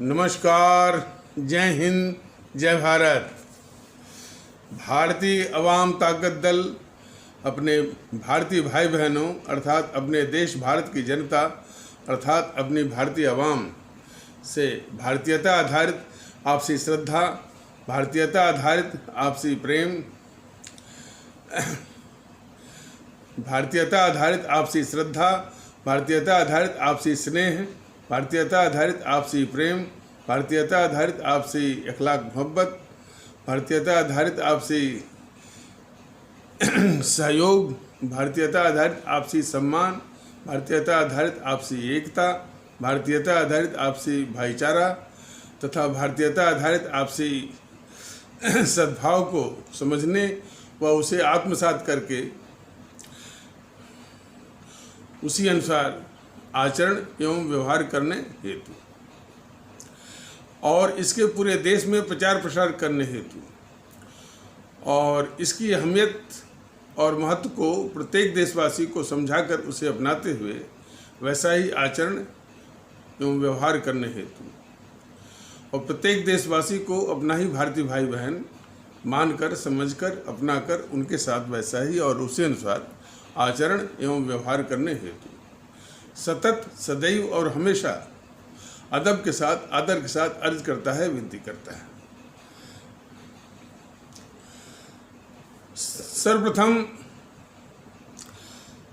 नमस्कार, जय हिंद, जय भारत। भारतीय अवाम ताकत दल अपने भारतीय भाई बहनों अर्थात अपने देश भारत की जनता अर्थात अपनी भारतीय अवाम से भारतीयता आधारित आपसी श्रद्धा, भारतीयता आधारित आपसी प्रेम, भारतीयता आधारित आपसी श्रद्धा, भारतीयता आधारित आपसी स्नेह, भारतीयता आधारित आपसी प्रेम, भारतीयता आधारित आपसी अखलाक मोहब्बत, भारतीयता आधारित आपसी सहयोग, भारतीयता आधारित आपसी सम्मान, भारतीयता आधारित आपसी एकता, भारतीयता आधारित आपसी भाईचारा तथा भारतीयता आधारित आपसी सद्भाव को समझने व उसे आत्मसात करके उसी अनुसार आचरण एवं व्यवहार करने हेतु और इसके पूरे देश में प्रचार प्रसार करने हेतु और इसकी अहमियत और महत्व को प्रत्येक देशवासी को समझाकर उसे अपनाते हुए वैसा ही आचरण एवं व्यवहार करने हेतु और प्रत्येक देशवासी को अपना ही भारतीय भाई बहन मानकर, समझकर, अपनाकर उनके साथ वैसा ही और उसी अनुसार आचरण एवं व्यवहार करने हेतु सतत, सदैव और हमेशा अदब के साथ, आदर के साथ अर्ज करता है, विनती करता है। सर्वप्रथम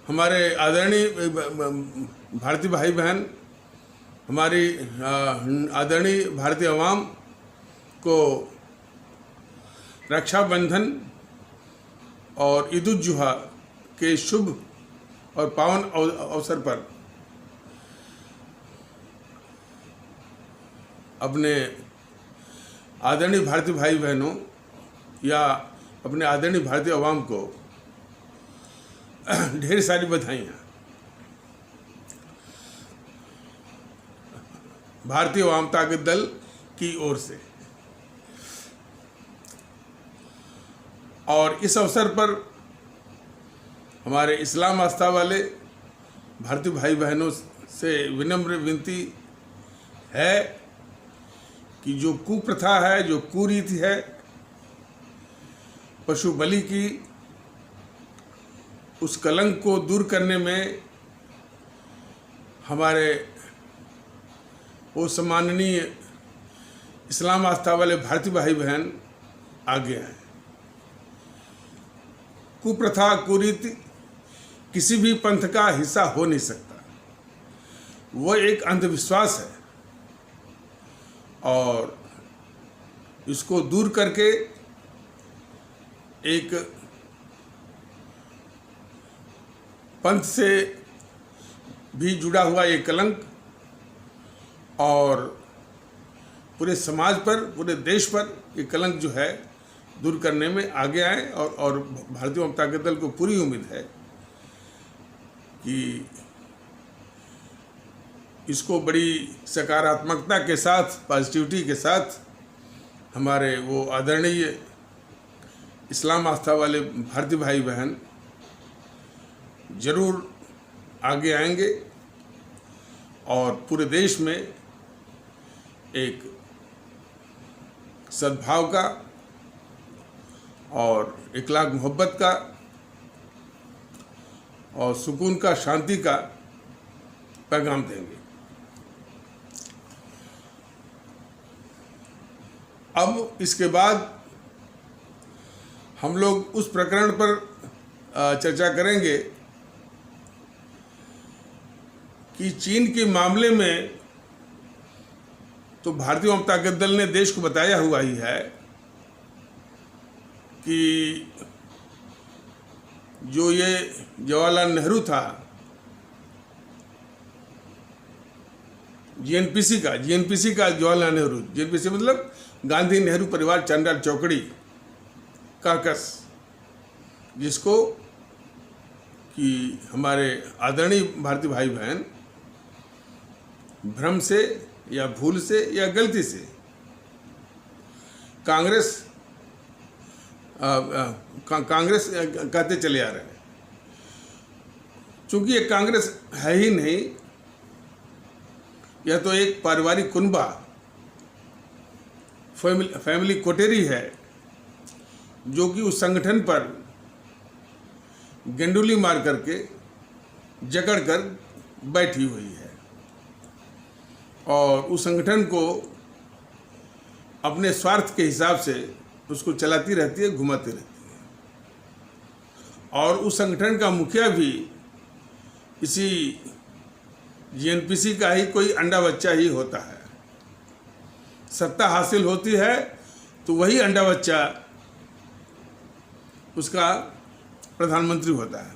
हमारे आदरणीय भारतीय भाई बहन, हमारी आदरणीय भारतीय अवाम को रक्षाबंधन और ईद उल जुहा के शुभ और पावन अवसर पर अपने आदरणीय भारतीय भाई बहनों या अपने आदरणीय भारतीय अवाम को ढेर सारी बधाइयाँ। भारतीय अवाम ताकत दल की ओर से और इस अवसर पर हमारे इस्लाम आस्था वाले भारतीय भाई बहनों से विनम्र विनती है कि जो कुप्रथा है, जो कुरीति है पशु बलि की, उस कलंक को दूर करने में हमारे वो सम्माननीय इस्लाम आस्था वाले भारतीय भाई बहन आगे आए। कुप्रथा, कुरीति किसी भी पंथ का हिस्सा हो नहीं सकता, वो एक अंधविश्वास है और इसको दूर करके एक पंथ से भी जुड़ा हुआ एक कलंक और पूरे समाज पर, पूरे देश पर ये कलंक जो है दूर करने में आगे आए और भारतीय जनता दल को पूरी उम्मीद है कि इसको बड़ी सकारात्मकता के साथ, पॉजिटिविटी के साथ हमारे वो आदरणीय इस्लाम आस्था वाले भारतीय भाई बहन जरूर आगे आएंगे और पूरे देश में एक सद्भाव का और इखलाक मोहब्बत का और सुकून का, शांति का पैगाम देंगे। अब इसके बाद हम लोग उस प्रकरण पर चर्चा करेंगे कि चीन के मामले में तो भारतीय जनता दल ने देश को बताया हुआ ही है कि जो ये जवाहरलाल नेहरू था, जीएनपीसी का जवाहरलाल नेहरू, जीएनपीसी मतलब गांधी नेहरू परिवार चांडाल चौकड़ी काकस, जिसको कि हमारे आदरणीय भारतीय भाई बहन भ्रम से या भूल से या गलती से कांग्रेस कहते चले आ रहे हैं। चूंकि ये कांग्रेस है ही नहीं, यह तो एक पारिवारिक कुनबा फैमिली कोटेरी है जो कि उस संगठन पर गेंडुली मार करके जकड़ कर बैठी हुई है और उस संगठन को अपने स्वार्थ के हिसाब से उसको चलाती रहती है, घुमाती रहती है। और उस संगठन का मुखिया भी इसी जीएनपीसी का ही कोई अंडा बच्चा ही होता है। सत्ता हासिल होती है तो वही अंडा बच्चा उसका प्रधानमंत्री होता है,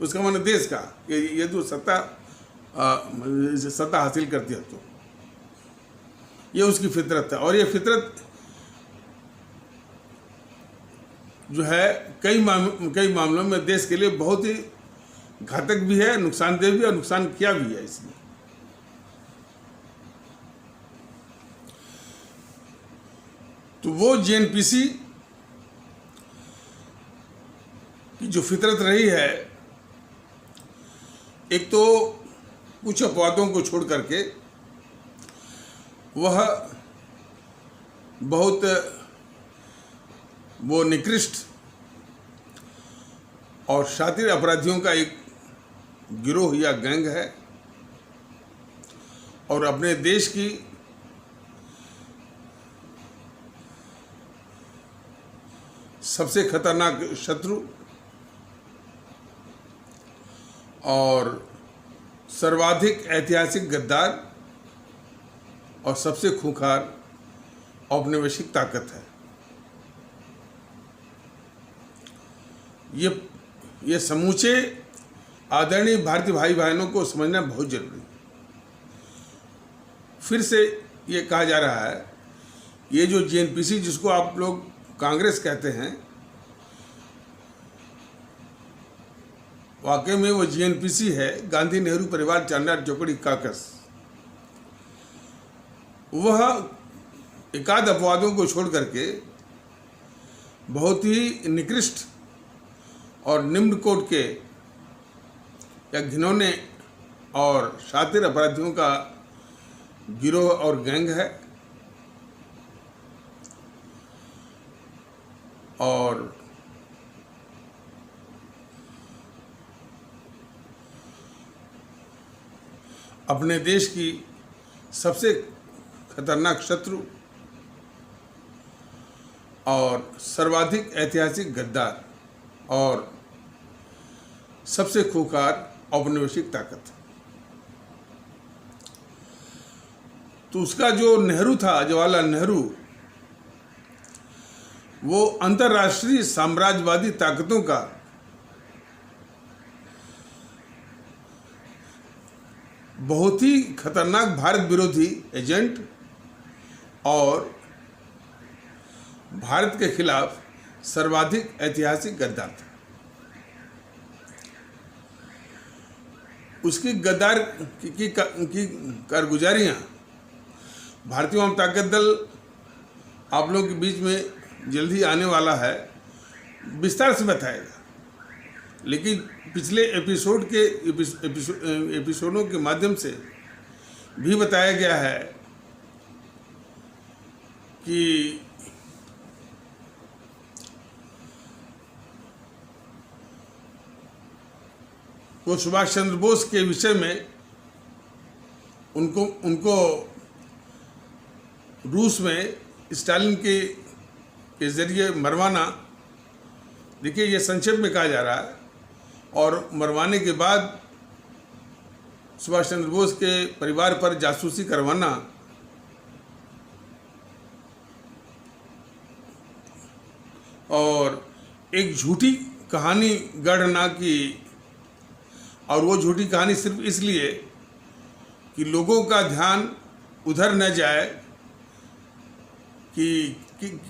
उसका माने देश का, ये तो सत्ता हासिल करती है तो ये उसकी फितरत है। और ये फितरत जो है कई मामलों में देश के लिए बहुत ही घातक भी है, नुकसानदेह भी और नुकसान किया भी है। इसमें तो वो जीएनपीसी की जो फितरत रही है, एक तो कुछ अपवादों को छोड़ करके वह बहुत वो निकृष्ट और शातिर अपराधियों का एक गिरोह या गैंग है और अपने देश की सबसे खतरनाक शत्रु और सर्वाधिक ऐतिहासिक गद्दार और सबसे खूंखार औपनिवेशिक ताकत है। ये समूचे आदरणीय भारतीय भाई बहनों को समझना बहुत जरूरी है। फिर से ये कहा जा रहा है, ये जो जीएनपीसी जिसको आप लोग कांग्रेस कहते हैं, वाकई में वो जीएनपीसी है, गांधी नेहरू परिवार चांडार चौकड़ी काकस। वह एकाध अपवादों को छोड़ करके बहुत ही निकृष्ट और निम्न कोट के या घिनौने और शातिर अपराधियों का गिरोह और गैंग है। और अपने देश की सबसे खतरनाक शत्रु और सर्वाधिक ऐतिहासिक गद्दार और सबसे खूंखार औपनिवेशिक ताकत। तो उसका जो नेहरू था, जवाहरलाल नेहरू, वो अंतर्राष्ट्रीय साम्राज्यवादी ताकतों का बहुत ही खतरनाक भारत विरोधी एजेंट और भारत के खिलाफ सर्वाधिक ऐतिहासिक गद्दार था। उसकी गद्दार की कारगुजारियां भारतीय वाम ताकत दल आप लोगों के बीच में जल्द ही आने वाला है, विस्तार से बताएगा। लेकिन पिछले एपिसोडों के माध्यम से भी बताया गया है कि वो सुभाष चंद्र बोस के विषय में उनको रूस में स्टालिन के जरिए मरवाना। देखिए, ये संक्षेप में कहा जा रहा है। और मरवाने के बाद सुभाष चंद्र बोस के परिवार पर जासूसी करवाना और एक झूठी कहानी गढ़ना की, और वो झूठी कहानी सिर्फ इसलिए कि लोगों का ध्यान उधर न जाए कि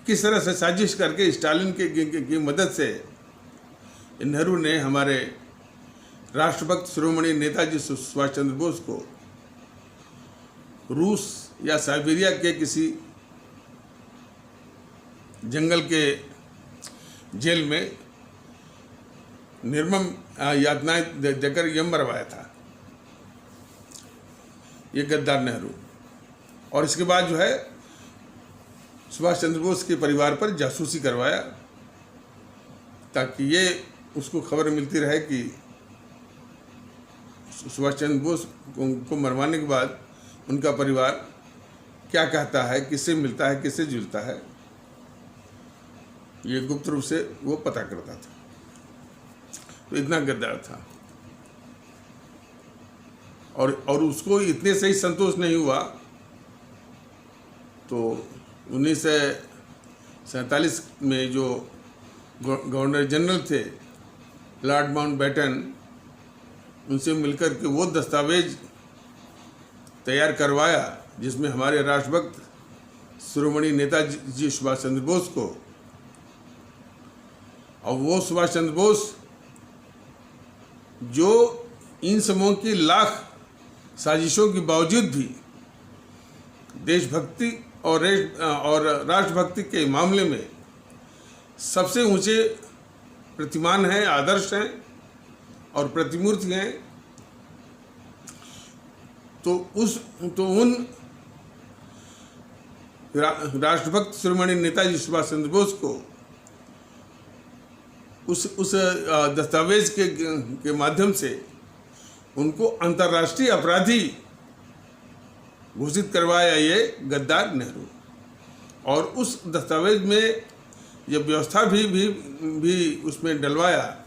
किस तरह से साजिश करके स्टालिन की मदद से नेहरू ने हमारे राष्ट्रभक्त शिरोमणि नेताजी सुभाष चंद्र बोस को रूस या साइबेरिया के किसी जंगल के जेल में निर्मम यातनाएं देकर यम मरवाया था, ये गद्दार नेहरू। और इसके बाद जो है सुभाष चंद्र बोस के परिवार पर जासूसी करवाया, ताकि ये उसको खबर मिलती रहे कि सुभाष चंद्र बोस को मरवाने के बाद उनका परिवार क्या कहता है, किससे मिलता है, किससे जुलता है। ये गुप्त रूप से वो पता करता था। तो इतना गद्दार था। और उसको इतने से ही संतोष नहीं हुआ, तो 1947 में जो गवर्नर जनरल थे लॉर्ड माउंटबेटन, उनसे मिलकर के वो दस्तावेज तैयार करवाया जिसमें हमारे राष्ट्रभक्त शिरोमणि नेताजी सुभाष चंद्र बोस को, और वो सुभाष चंद्र बोस जो इन समूहों की लाख साजिशों के बावजूद भी देशभक्ति और राष्ट्रभक्ति के मामले में सबसे ऊंचे प्रतिमान हैं, आदर्श हैं और प्रतिमूर्ति हैं। तो उन राष्ट्रभक्त शिरोमणि नेताजी सुभाष चंद्र बोस को उस दस्तावेज के माध्यम से उनको अंतर्राष्ट्रीय अपराधी घोषित करवाया ये गद्दार नेहरू। और उस दस्तावेज में यह व्यवस्था भी उसमें डलवाया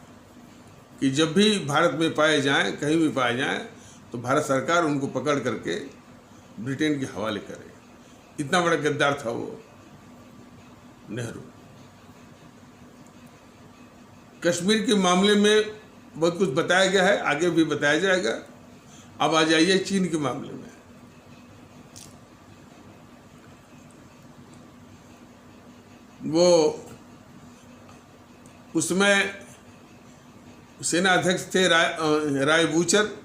कि जब भी भारत में पाए जाएं, कहीं भी पाए जाएं, तो भारत सरकार उनको पकड़ करके ब्रिटेन के हवाले करे। इतना बड़ा गद्दार था वो नेहरू। कश्मीर के मामले में बहुत कुछ बताया गया है, आगे भी बताया जाएगा। अब आ जाइए चीन के मामले में। वो उसमें सेना अध्यक्ष थे राय बूचर।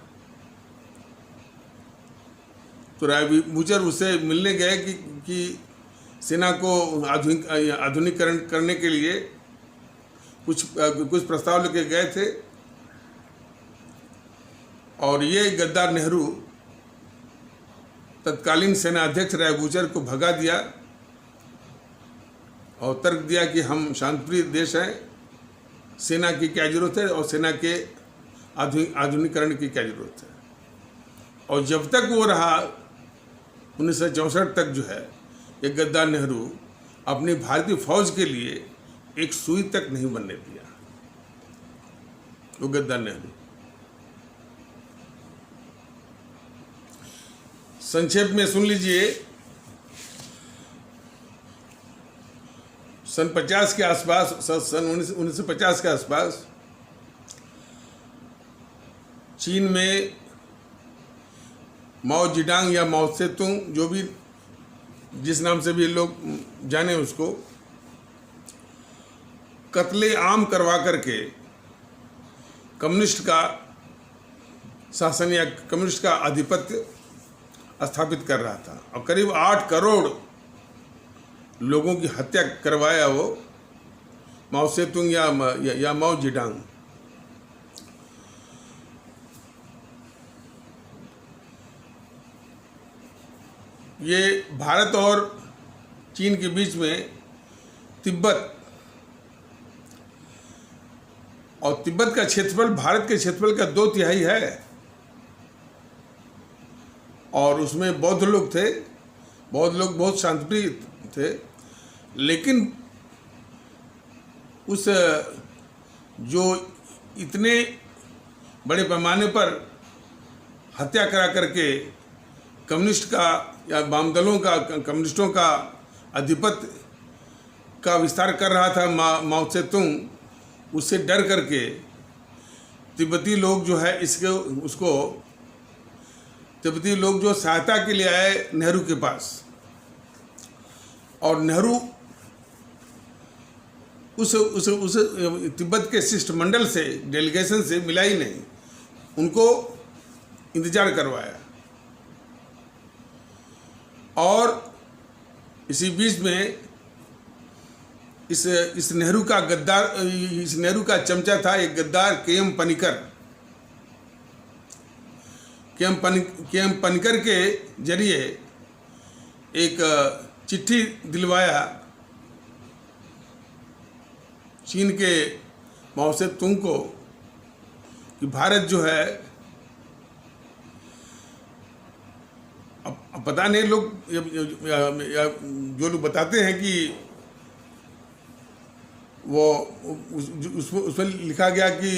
तो राय बूचर उससे मिलने गए कि सेना को आधुनिकीकरण करने के लिए कुछ प्रस्ताव लेके गए थे। और ये गद्दार नेहरू तत्कालीन सेना अध्यक्ष राय बूचर को भगा दिया और तर्क दिया कि हम शांतिप्रिय देश हैं, सेना की क्या जरूरत है और सेना के आधुनिकीकरण की क्या जरूरत है। और जब तक वो रहा 1964 तक जो है, ये गद्दार नेहरू अपनी भारतीय फौज के लिए एक सुई तक नहीं बनने दिया। वो गद्दार नेहरू। संक्षेप में सुन लीजिए, सन 50 के आसपास, सन 1950 के आसपास चीन में माओ जेडुंग या माओ त्से-तुंग, जो भी जिस नाम से भी लोग जाने उसको, कत्ले आम करवा करके कम्युनिस्ट का शासन या कम्युनिस्ट का आधिपत्य स्थापित कर रहा था। और करीब 8 करोड़ लोगों की हत्या करवाया वो माओ त्से-तुंग या माओ जेडुंग। ये भारत और चीन के बीच में तिब्बत का क्षेत्रफल भारत के क्षेत्रफल का 2/3 है। और उसमें बौद्ध लोग थे। बौद्ध लोग बहुत शांतिप्रिय थे, लेकिन उस जो इतने बड़े पैमाने पर हत्या करा करके कम्युनिस्ट का या वाम दलों का, कम्युनिस्टों का आधिपत्य का विस्तार कर रहा था माओ त्से-तुंग, उससे डर करके तिब्बती लोग जो है तिब्बती लोग जो सहायता के लिए आए नेहरू के पास। और नेहरू उस तिब्बत के शिष्टमंडल से, डेलीगेशन से मिला ही नहीं, उनको इंतजार करवाया। और इसी बीच में इस नेहरू का चमचा था एक गद्दार के.एम. पनिकर के जरिए एक चिट्ठी दिलवाया चीन के माओ से तुंग को कि भारत जो है, अब पता नहीं लोग जो लोग बताते हैं कि वो उसमें लिखा गया कि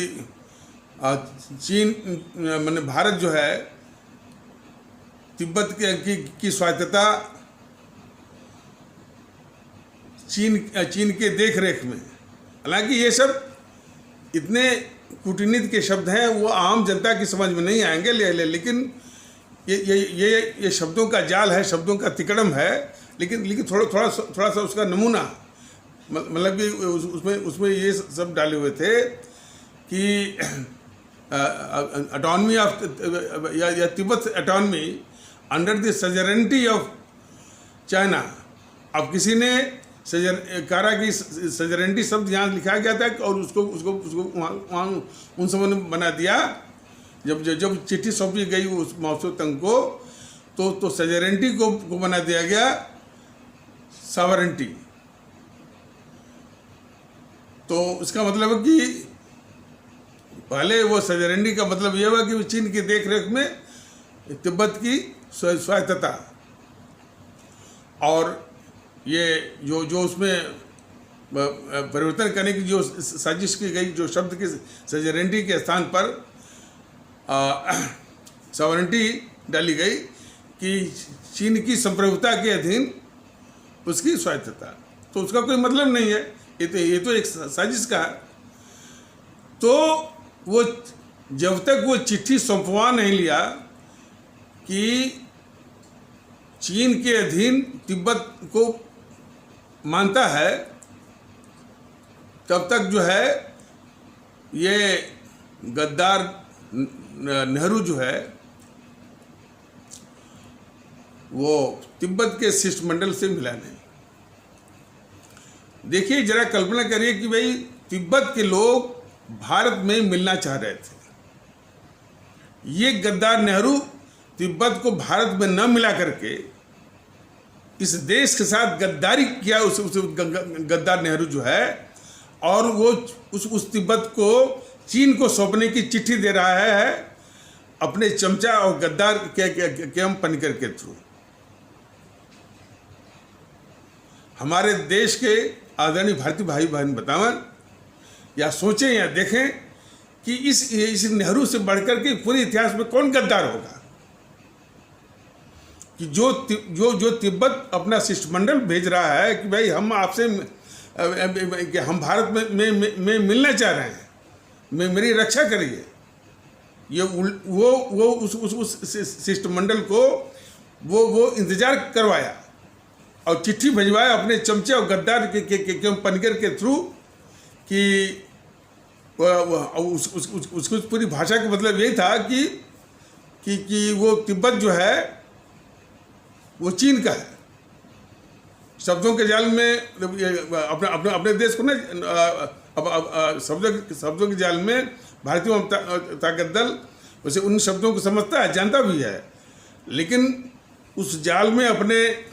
चीन माने भारत जो है तिब्बत की स्वायत्तता चीन के देख रेख में। हालांकि ये सब इतने कूटनीति के शब्द हैं, वो आम जनता की समझ में नहीं आएंगे, लेकिन ये शब्दों का जाल है, शब्दों का तिकड़म है, लेकिन थोड़ा सा उसका नमूना, मतलब कि उसमें ये सब डाले हुए थे कि ऑटोनॉमी ऑफ या तिब्बत autonomy under the suzerainty of China. अब किसी ने कारा की सजरेंटी शब्द यहाँ लिखा गया था और उसको वहाँ उन सबों ने बना दिया। जब चिट्ठी सौंपी गई उस माओ से तुंग को, तो सजरेंटी को बना दिया गया सावरेंटी। तो इसका मतलब है कि पहले वो सजरेंटी का मतलब ये हुआ कि चीन की देख रेख में तिब्बत की स्वायत्तता, और ये जो उसमें परिवर्तन करने की जो साजिश की गई, जो शब्द की सजरेंटी के स्थान पर सॉवरेंटी डाली गई कि चीन की संप्रभुता के अधीन उसकी स्वायत्तता, तो उसका कोई मतलब नहीं है, ये तो एक साजिश का है। तो वो जब तक वो चिट्ठी सौंपवा नहीं लिया कि चीन के अधीन तिब्बत को मानता है, तब तक जो है ये गद्दार नेहरू जो है वो तिब्बत के शिष्टमंडल से मिला नहीं। देखिए, जरा कल्पना करिए कि भाई तिब्बत के लोग भारत में मिलना चाह रहे थे, ये गद्दार नेहरू तिब्बत को भारत में न मिला करके इस देश के साथ गद्दारी किया उस गद्दार नेहरू जो है, और वो उस तिब्बत को चीन को सौंपने की चिट्ठी दे रहा है अपने चमचा और गद्दार के पनिकर के थ्रू। हमारे देश के आदरणीय भारतीय भाई बहन बतावन या सोचें या देखें कि इस नेहरू से बढ़कर के पूरे इतिहास में कौन गद्दार होगा कि जो तिब्बत अपना शिष्टमंडल भेज रहा है कि भाई हम आपसे कि हम भारत में मिलना चाह रहे हैं, मेरी रक्षा करिए। ये वो उस शिष्टमंडल को वो इंतजार करवाया और चिट्ठी भिजवाया अपने चमचे और गद्दार के पनगर के थ्रू कि उसकी पूरी भाषा का मतलब यही था कि वो तिब्बत जो है वो चीन का है। शब्दों के जाल में अपने देश को ना शब्दों के जाल में भारतीय ताकत दल वैसे उन शब्दों को समझता है, जानता भी है, लेकिन उस जाल में अपने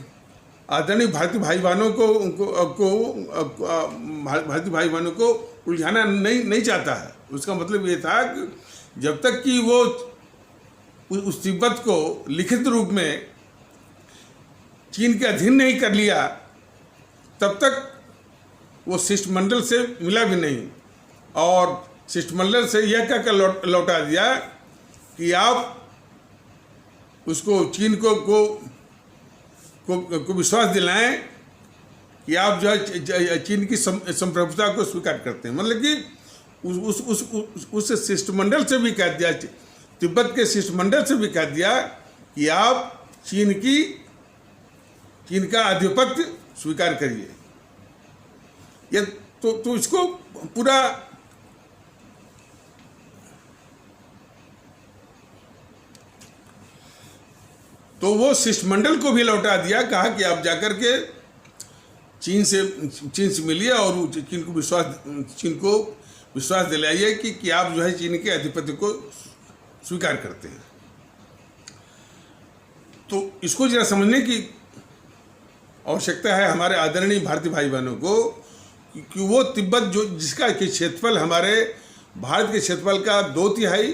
आदरणीय भारतीय भाई बहनों को उलझाना नहीं चाहता है। उसका मतलब ये था कि जब तक कि वो उस तिब्बत को लिखित रूप में चीन के अधीन नहीं कर लिया, तब तक वो शिष्टमंडल से मिला भी नहीं, और शिष्टमंडल से यह कहकर लौटा दिया कि आप उसको चीन को विश्वास दिलाएं कि आप जो है चीन की संप्रभुता को स्वीकार करते हैं। मतलब कि उस शिष्टमंडल से भी कह दिया, तिब्बत के शिष्टमंडल से भी कह दिया कि आप चीन का आधिपत्य स्वीकार करिए। ये तो इसको पूरा तो वो शिष्टमंडल को भी लौटा दिया, कहा कि आप जाकर के चीन से मिलिए और चीन को विश्वास दिलाइए कि आप जो है चीन के आधिपत्य को स्वीकार करते हैं। तो इसको जरा समझने की आवश्यकता है हमारे आदरणीय भारतीय भाई बहनों को कि वो तिब्बत जो जिसका कि क्षेत्रफल हमारे भारत के क्षेत्रफल का 2/3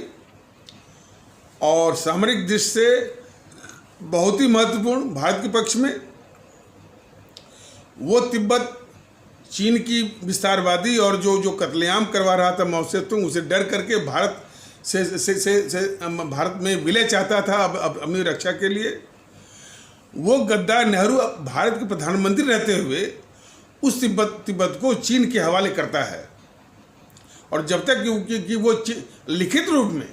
और सामरिक दृष्टि से बहुत ही महत्वपूर्ण भारत के पक्ष में, वो तिब्बत चीन की विस्तारवादी और जो कत्लेआम करवा रहा था माओ से तुंग, उसे डर करके भारत से भारत में विलय चाहता था अब अपनी रक्षा के लिए। वो गद्दार नेहरू भारत के प्रधानमंत्री रहते हुए उस तिब्बत को चीन के हवाले करता है, और जब तक कि वो लिखित रूप में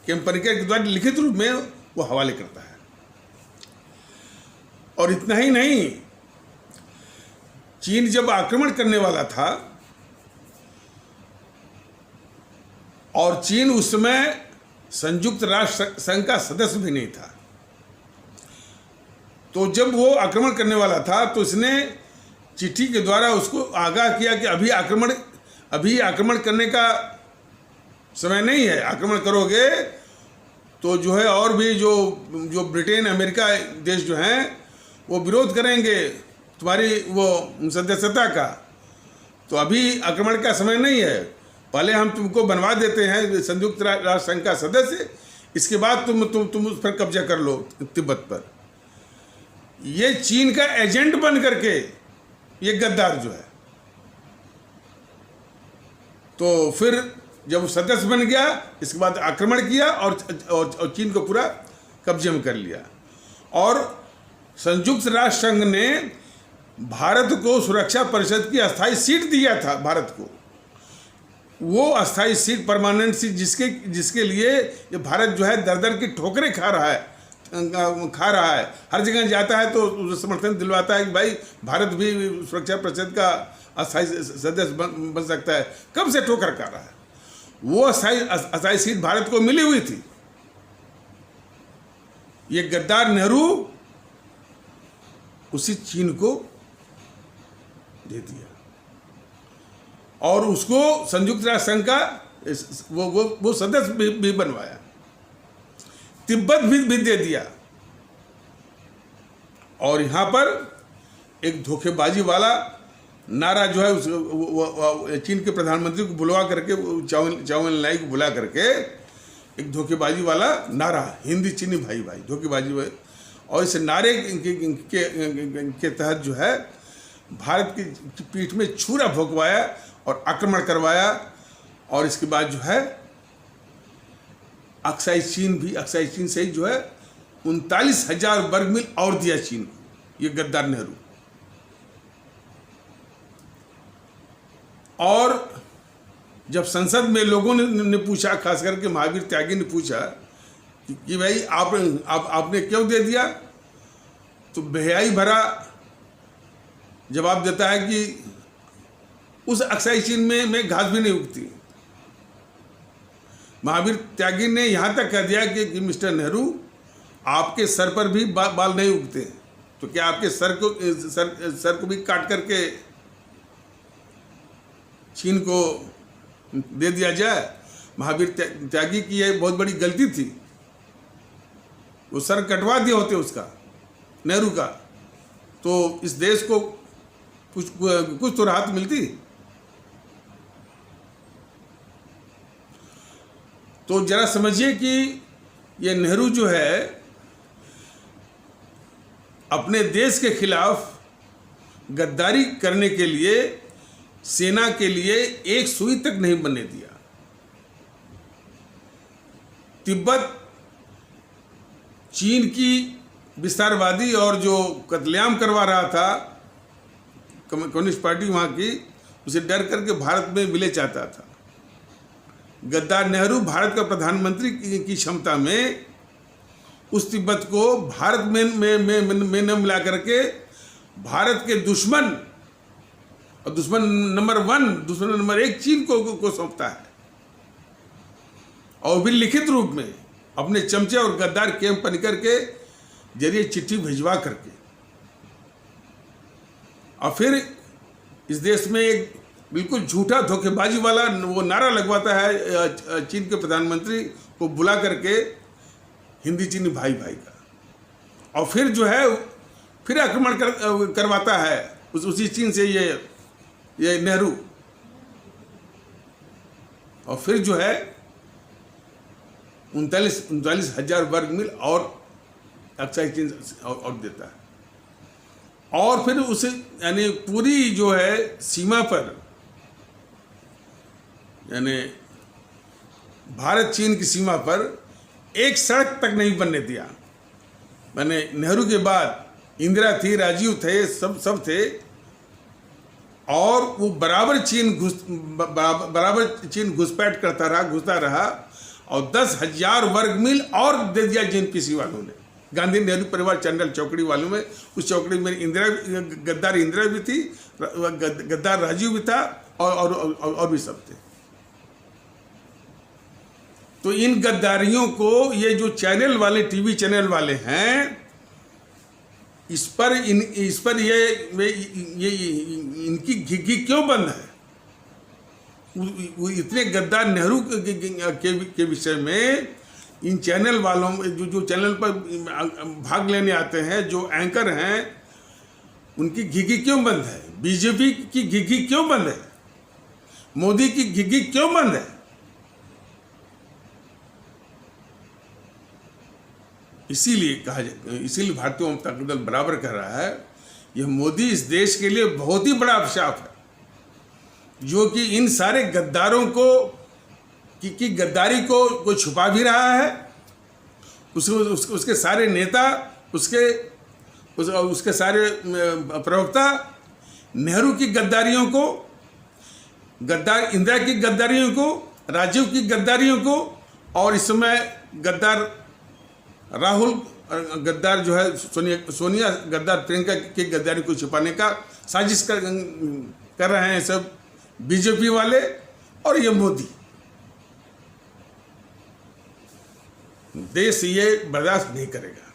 केम्पनिकर के द्वारा लिखित रूप में वो हवाले करता है। और इतना ही नहीं, चीन जब आक्रमण करने वाला था, और चीन उस समय संयुक्त राष्ट्र संघ का सदस्य भी नहीं था, तो जब वो आक्रमण करने वाला था तो इसने चिट्ठी के द्वारा उसको आगाह किया कि अभी आक्रमण करने का समय नहीं है, आक्रमण करोगे तो जो है और भी जो ब्रिटेन अमेरिका देश जो हैं वो विरोध करेंगे तुम्हारी वो सदस्यता का, तो अभी आक्रमण का समय नहीं है, पहले हम तुमको बनवा देते हैं संयुक्त राष्ट्र संघ का सदस्य, इसके बाद तुम उस पर कब्जा कर लो तिब्बत पर। ये चीन का एजेंट बन करके ये गद्दार जो है, तो फिर जब वो सदस्य बन गया, इसके बाद आक्रमण किया और चीन को पूरा कब्जे में कर लिया। और संयुक्त राष्ट्र संघ ने भारत को सुरक्षा परिषद की अस्थायी सीट दिया था भारत को, वो अस्थायी सीट, परमानेंट सीट, जिसके लिए ये भारत जो है दर दर की ठोकरें खा रहा है। हर जगह जाता है तो समर्थन दिलवाता है कि भाई भारत भी सुरक्षा परिषद का अस्थायी सदस्य बन सकता है। कब से ठोकर खा रहा है? वो अस्थायी सीट भारत को मिली हुई थी, ये गद्दार नेहरू उसी चीन को दे दिया, और उसको संयुक्त राष्ट्र संघ का वो सदस्य भी बनवाया, तिब्बत भी दे दिया। और यहाँ पर एक धोखेबाजी वाला नारा जो है चीन के प्रधानमंत्री को बुलवा करके, चाउ एन लाई को बुला करके एक धोखेबाजी वाला नारा, हिंदी चीनी भाई भाई, धोखेबाजी भाई, और इस नारे के तहत जो है भारत की पीठ में छुरा भोंकवाया और आक्रमण करवाया। और इसके बाद जो है अक्साई चीन से जो है 39,000 वर्ग मील और दिया चीन को, ये गद्दार नेहरू। और जब संसद में लोगों ने पूछा, खास करके महावीर त्यागी ने पूछा कि भाई आपने क्यों दे दिया, तो बेहयाई भरा जवाब देता है कि उस अक्साई चीन में घास भी नहीं उगती। महावीर त्यागी ने यहाँ तक कह दिया कि मिस्टर नेहरू, आपके सर पर भी बाल नहीं उगते, तो क्या आपके सर को भी काट करके चीन को दे दिया जाए? महावीर त्यागी की यह बहुत बड़ी गलती थी, वो सर कटवा दिए होते उसका, नेहरू का, तो इस देश को कुछ तो राहत मिलती। तो जरा समझिए कि ये नेहरू जो है अपने देश के खिलाफ गद्दारी करने के लिए सेना के लिए एक सुई तक नहीं बनने दिया। तिब्बत चीन की विस्तारवादी और जो कत्लेआम करवा रहा था कम्युनिस्ट पार्टी वहाँ की, उसे डर करके भारत में विलय चाहता था। गद्दार नेहरू भारत का प्रधानमंत्री की क्षमता में उस तिब्बत को भारत में न मिला करके भारत के दुश्मन और दुश्मन नंबर 1 चीन को सौंपता है, और भी लिखित रूप में अपने चमचे और गद्दार केम्पनिकर के जरिए चिट्ठी भिजवा करके। और फिर इस देश में एक बिल्कुल झूठा धोखेबाजी वाला वो नारा लगवाता है चीन के प्रधानमंत्री को बुला करके, हिंदी चीनी भाई भाई का। और फिर जो है फिर आक्रमण करवाता है उसी चीन से ये नेहरू, और फिर जो है 39,000 वर्ग मील और अक्साई चीन और देता है। और फिर उसे यानी पूरी जो है सीमा पर, यानी भारत चीन की सीमा पर एक सड़क तक नहीं बनने दिया। मैंने नेहरू के बाद इंदिरा थी, राजीव थे, सब थे, और वो बराबर चीन घुसपैठ करता रहा, घुसता रहा, और 10,000 वर्ग मील और दे दिया जेएनपीसी वालों ने, गांधी नेहरू परिवार चंडल चौकड़ी वालों में। उस चौकड़ी में गद्दार इंदिरा भी थी, गद्दार राजीव भी था, और भी सब थे। तो इन गद्दारियों को ये जो चैनल वाले, टीवी चैनल वाले हैं, इस पर ये इनकी घिघी क्यों बंद है? वो इतने गद्दार नेहरू के विषय में इन चैनल वालों जो चैनल पर भाग लेने आते हैं, जो एंकर हैं, उनकी घिघी क्यों बंद है? बीजेपी की घिघी क्यों बंद है? मोदी की घिघी क्यों बंद है? इसीलिए भारतीय जनता दल बराबर कह रहा है, यह मोदी इस देश के लिए बहुत ही बड़ा अभिशाप है, जो कि इन सारे गद्दारों को की गद्दारी को छुपा भी रहा है। उसके सारे नेता, उसके सारे प्रवक्ता नेहरू की गद्दारियों को, गद्दार इंदिरा की गद्दारियों को, राजीव की गद्दारियों को, और इस समय गद्दार राहुल, गद्दार जो है सोनिया, गद्दार प्रियंका की गद्दारी को छुपाने का साजिश कर रहे हैं सब बीजेपी वाले और ये मोदी। देश ये बर्दाश्त नहीं करेगा।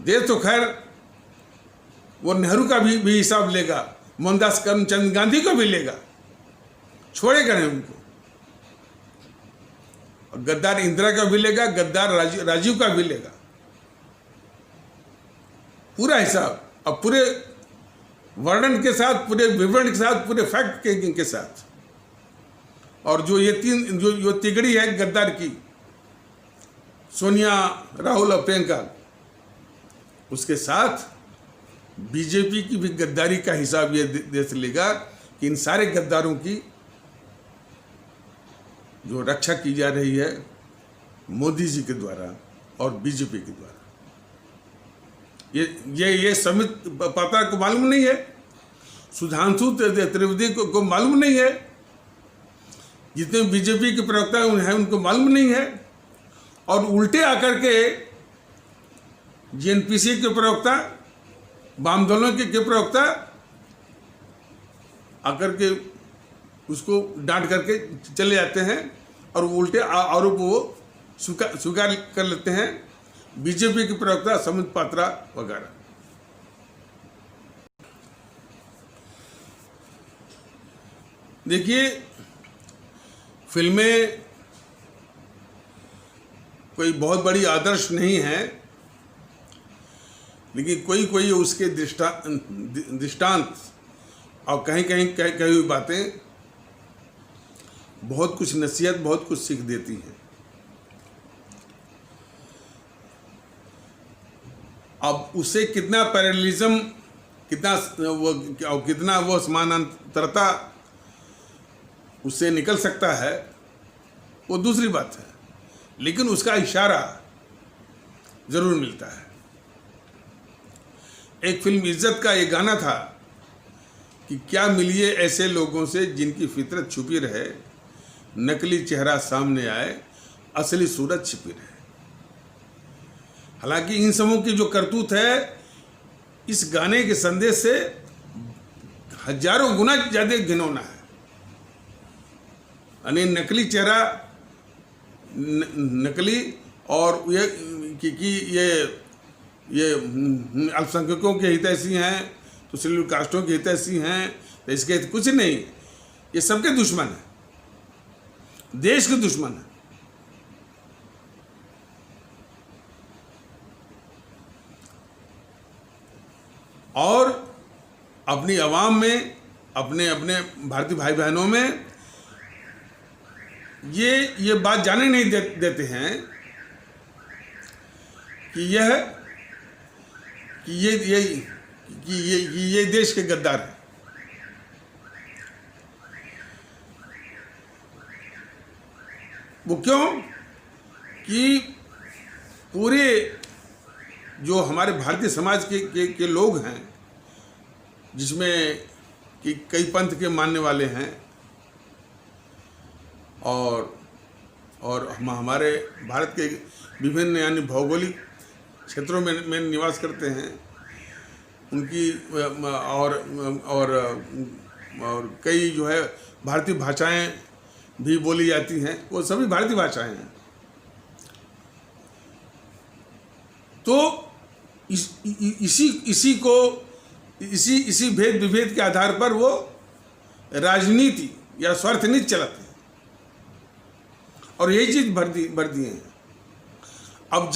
देश तो खैर वो नेहरू का भी हिसाब लेगा, मोहनदास करमचंद गांधी को भी लेगा, छोड़ेगा नहीं उनको। गद्दार इंदिरा का भी लेगा, गद्दार राजीव का भी लेगा, पूरा हिसाब, अब पूरे वर्णन के साथ, पूरे विवरण के साथ, पूरे फैक्ट के साथ। और जो ये तीन जो तिगड़ी है गद्दार की, सोनिया, राहुल और प्रियंका, उसके साथ बीजेपी की भी गद्दारी का हिसाब ये देश लेगा कि इन सारे गद्दारों की जो रक्षा की जा रही है मोदी जी के द्वारा और बीजेपी के द्वारा, ये समित पात्रा को मालूम नहीं है, सुधांशु त्रिवेदी को मालूम नहीं है, जितने बीजेपी के प्रवक्ता हैं उनको मालूम नहीं है, और उल्टे आकर के जेएनपीसी के प्रवक्ता, वाम दलों के प्रवक्ता आकर के उसको डांट करके चले जाते हैं, और उल्टे आरोप वो स्वीकार कर लेते हैं, बीजेपी के प्रवक्ता समित पात्रा वगैरह। देखिए, फिल्में कोई बहुत बड़ी आदर्श नहीं है, लेकिन कोई उसके दृष्टांत और कहीं कही हुई बातें बहुत कुछ नसीहत, बहुत कुछ सीख देती हैं। अब उसे कितना पैरेललिज्म, कितना वो समानांतरता उससे निकल सकता है, वो दूसरी बात है, लेकिन उसका इशारा जरूर मिलता है। एक फिल्म इज्जत का ये गाना था कि क्या मिलिए ऐसे लोगों से जिनकी फितरत छुपी रहे, नकली चेहरा सामने आए, असली सूरत छिपी रहे। हालांकि इन समूह की जो करतूत है, इस गाने के संदेश से हजारों गुना ज्यादा घिनौना है। यानी नकली चेहरा, नकली, और ये अल्पसंख्यकों के हितैषी हैं, तो शेड्यूल कास्टों के हितैषी हैं, तो इसके कुछ नहीं, ये सबके दुश्मन है, देश के दुश्मन है। और अपनी आवाम में, अपने अपने भारतीय भाई बहनों में ये बात जाने नहीं देते हैं कि ये देश के गद्दार हैं। वो क्यों? कि पूरे जो हमारे भारतीय समाज के लोग हैं, जिसमें कि कई पंथ के मानने वाले हैं और हमारे भारत के विभिन्न यानी भौगोलिक क्षेत्रों में निवास करते हैं, उनकी और कई जो है भारतीय भाषाएं भी बोली जाती हैं, वो सभी भारतीय भाषाएं हैं। तो इसी भेद विभेद के आधार पर वो राजनीति या स्वार्थ नीति चलाते हैं और यही चीज भर दी है। अब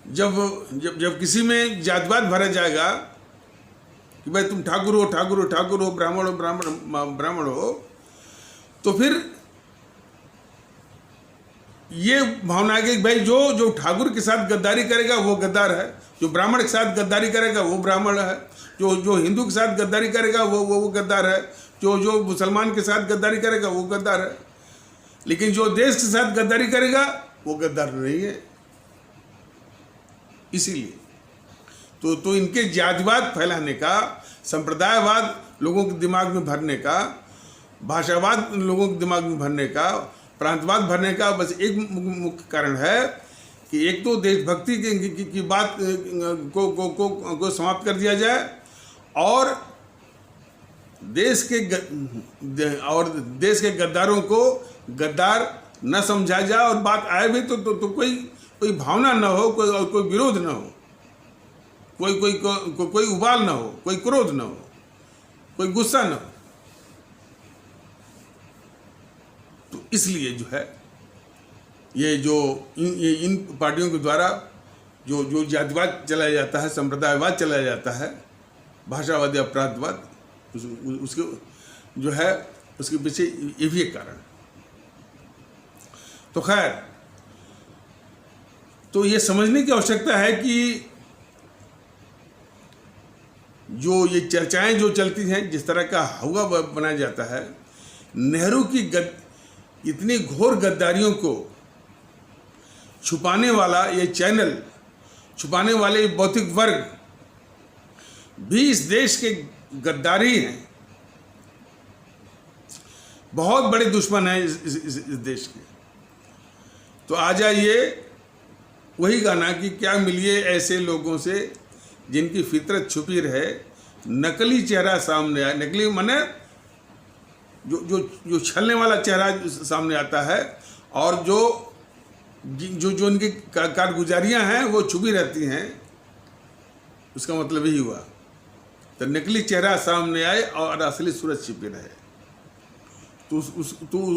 जब किसी में जातिवाद भरा जाएगा कि भाई तुम ठाकुर हो, ब्राह्मण हो, ब्राह्मण हो, तो फिर ये भावना है कि भाई जो ठाकुर के साथ गद्दारी करेगा वो गद्दार है, जो ब्राह्मण के साथ गद्दारी करेगा वो ब्राह्मण है, जो हिंदू के साथ गद्दारी करेगा वो गद्दार है, जो मुसलमान के साथ गद्दारी करेगा वो गद्दार है। लेकिन जो देश के साथ गद्दारी करेगा वो गद्दार नहीं है। इसीलिए तो इनके जातिवाद फैलाने का, संप्रदायवाद लोगों के दिमाग में भरने का, भाषावाद लोगों के दिमाग में भरने का, प्रांतवाद भरने का बस एक मुख्य कारण है कि एक तो देशभक्ति की बात को समाप्त कर दिया जाए और देश के गद्दारों को गद्दार न समझा जाए, और बात आए भी तो कोई भावना न हो, कोई विरोध न हो, कोई उबाल न हो, कोई क्रोध न हो, कोई गुस्सा न हो। तो इसलिए जो है ये जो इन पार्टियों के द्वारा जो जातिवाद चलाया जाता है, संप्रदायवाद चलाया जाता है, भाषावाद या प्रांतवाद, उसके जो है उसके पीछे ये भी एक कारण। तो खैर, तो ये समझने की आवश्यकता है कि जो ये चर्चाएं जो चलती हैं, जिस तरह का हवा बनाया जाता है, नेहरू की इतनी घोर गद्दारियों को छुपाने वाला ये चैनल, छुपाने वाले ये भौतिक वर्ग भी इस देश के गद्दारी हैं, बहुत बड़े दुश्मन हैं इस देश के। तो आ जाइए वही गाना कि क्या मिलिए ऐसे लोगों से जिनकी फितरत छुपी रहे, नकली चेहरा सामने आए। नकली माने जो छलने वाला चेहरा सामने आता है, और जो उनकी कारगुजारियां हैं वो छुपी रहती हैं, उसका मतलब यही हुआ। तो नकली चेहरा सामने आए और असली सूरत छिपी रहे। तो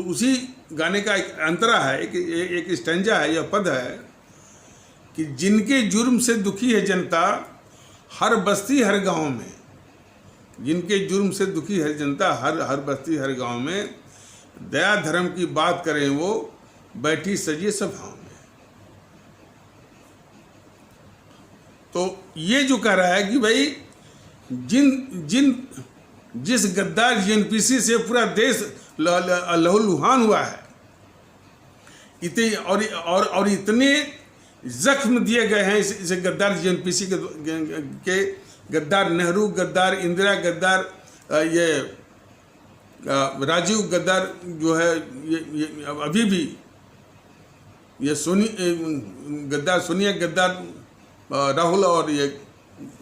उसी गाने का एक अंतरा है, एक स्टैंजा है, यह पद है कि जिनके जुर्म से दुखी है जनता हर बस्ती हर गांव में, जिनके जुर्म से दुखी है जनता हर बस्ती हर गांव में, दया धर्म की बात करें वो बैठी सजिए सभाओं में। तो ये जो कह रहा है कि भाई जिस गद्दार जीएनपीसी से पूरा देश लहूलुहान हुआ है, इतने और इतने जख्म दिए गए हैं इस गद्दार जीएनपीसी के गद्दार नेहरू, गद्दार इंदिरा, गद्दार ये राजीव, गद्दार जो है ये अभी भी ये गद्दार सोनिया, गद्दार राहुल, और ये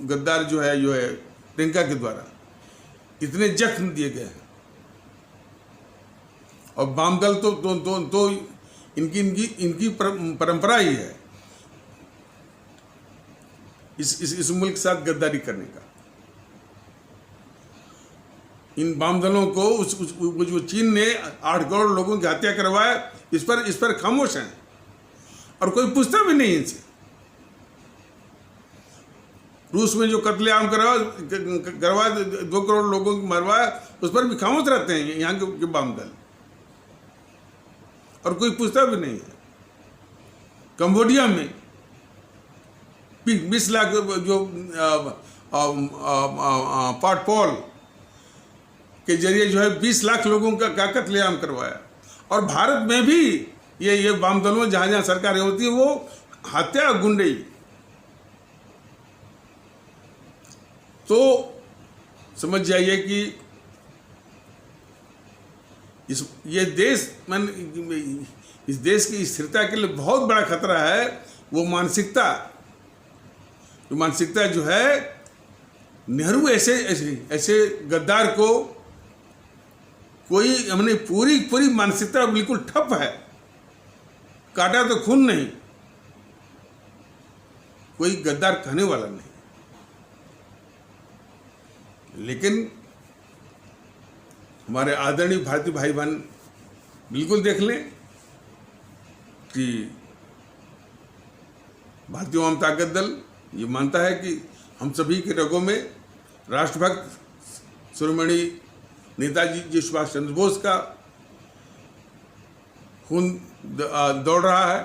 गद्दार जो है प्रियंका के द्वारा इतने जख्म दिए गए हैं। और वामदल तो इनकी परंपरा ही है इस मुल्क के साथ गद्दारी करने का। इन वामदलों को जो चीन ने 8 करोड़ लोगों की हत्या करवाया, इस पर खामोश हैं और कोई पूछता भी नहीं इनसे। रूस में जो कत्लेआम करवा 2 करोड़ लोगों की मरवाया, उस पर भी खामोश रहते हैं यहाँ के वाम दल, और कोई पूछता भी नहीं है। कंबोडिया में 20 लाख जो पाटपॉल के जरिए जो है 20 लाख लोगों का कत्लेआम करवाया। और भारत में भी ये वाम दलों में जहाँ जहाँ सरकारें होती है वो हत्या गुंडई। तो समझ जाइए कि ये देश इस देश की स्थिरता के लिए बहुत बड़ा खतरा है। वो मानसिकता जो है, नेहरू ऐसे गद्दार को कोई हमने पूरी मानसिकता बिल्कुल ठप है, काटा तो खून नहीं, कोई गद्दार कहने वाला नहीं। लेकिन हमारे आदरणीय भारतीय भाई बहन बिल्कुल देख लें कि भारतीय वाम ताकत दल ये मानता है कि हम सभी के रगों में राष्ट्रभक्त शिरोमणि नेताजी जी सुभाष चंद्र बोस का खून दौड़ रहा है।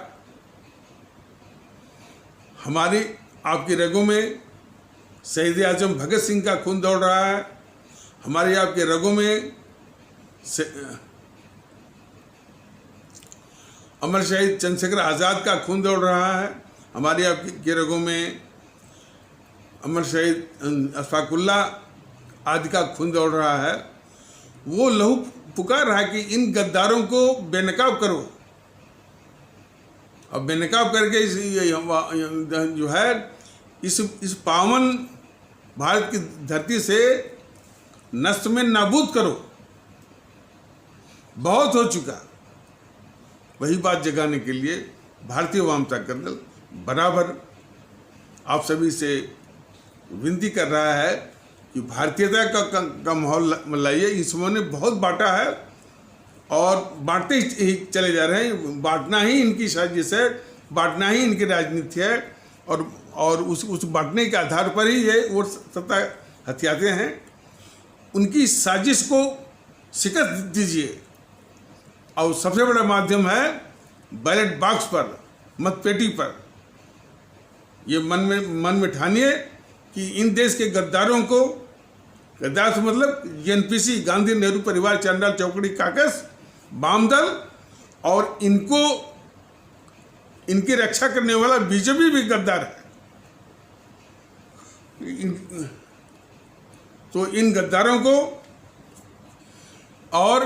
हमारी आपकी रगों में शहीद आजम भगत सिंह का खून दौड़ रहा है। हमारे आपके रगों में अमर शहीद चंद्रशेखर आज़ाद का खून दौड़ रहा है। हमारे आपके रगों में अमर शहीद अशफाकुल्ला आदि का खून दौड़ रहा है। वो लहू पुकार रहा है कि इन गद्दारों को बेनकाब करो। अब बेनकाब करके जो है इस पावन भारत की धरती से नष्ट में नाबूद करो। बहुत हो चुका। वही बात जगाने के लिए भारतीय वाम ताकत दल बराबर आप सभी से विनती कर रहा है कि भारतीयता का माहौल लाइए। इस समय ने बहुत बांटा है और बांटते ही चले जा रहे हैं। बांटना ही इनकी साजिश है, बांटना ही इनकी राजनीति है, और उस बांटने के आधार पर ही ये वोट सत्ता हथियाते हैं। उनकी साजिश को शिकस्त दीजिए, और सबसे बड़ा माध्यम है बैलेट बॉक्स पर, मतपेटी पर। ये मन में ठानिए कि इन देश के गद्दारों को, गद्दार से मतलब एनपीसी, गांधी नेहरू परिवार, चांडाल चौकड़ी काकस, वाम दल, और इनकी रक्षा करने वाला बीजेपी भी गद्दार है। तो इन गद्दारों को और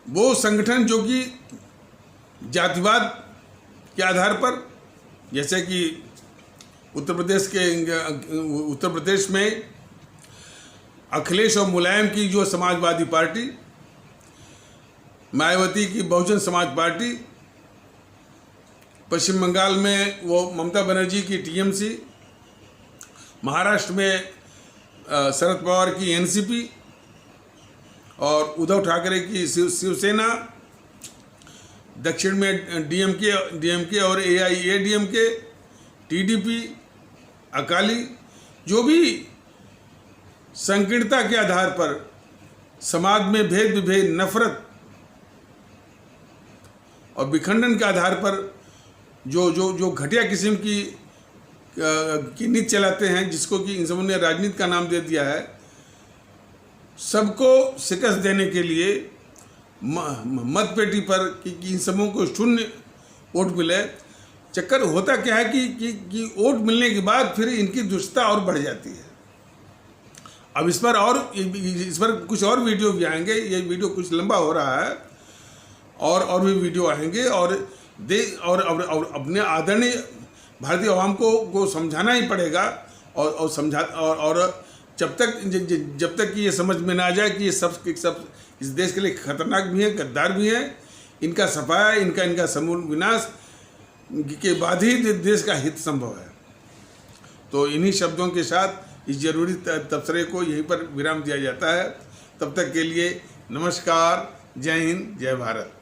वो संगठन जो कि जातिवाद के आधार पर, जैसे कि उत्तर प्रदेश में अखिलेश और मुलायम की जो समाजवादी पार्टी, मायावती की बहुजन समाज पार्टी, पश्चिम बंगाल में वो ममता बनर्जी की टीएमसी, महाराष्ट्र में शरद पवार की एनसीपी और उद्धव ठाकरे की शिवसेना, दक्षिण में डीएमके और एआईएडीएमके, टीडीपी, अकाली, जो भी संकीर्णता के आधार पर समाज में भेद विभेद, नफरत और विखंडन के आधार पर जो घटिया किस्म की नीति चलाते हैं, जिसको कि इन सबों ने राजनीति का नाम दे दिया है, सबको शिकस्त देने के लिए मतपेटी पर कि इन सबों को शून्य वोट मिले। चक्कर होता क्या है कि वोट मिलने के बाद फिर इनकी दुष्टता और बढ़ जाती है। अब इस पर कुछ और वीडियो भी आएंगे। ये वीडियो कुछ लंबा हो रहा है, और भी वीडियो आएंगे, और अपने आदरणीय भारतीय आवाम को समझाना ही पड़ेगा, और जब तक कि ये समझ में ना आ जाए कि ये सब इस देश के लिए खतरनाक भी हैं, गद्दार भी हैं, इनका सफाया, इनका समूल विनाश के बाद ही देश का हित संभव है। तो इन्हीं शब्दों के साथ इस जरूरी तबसरे को यहीं पर विराम दिया जाता है। तब तक के लिए नमस्कार, जय हिंद, जय भारत।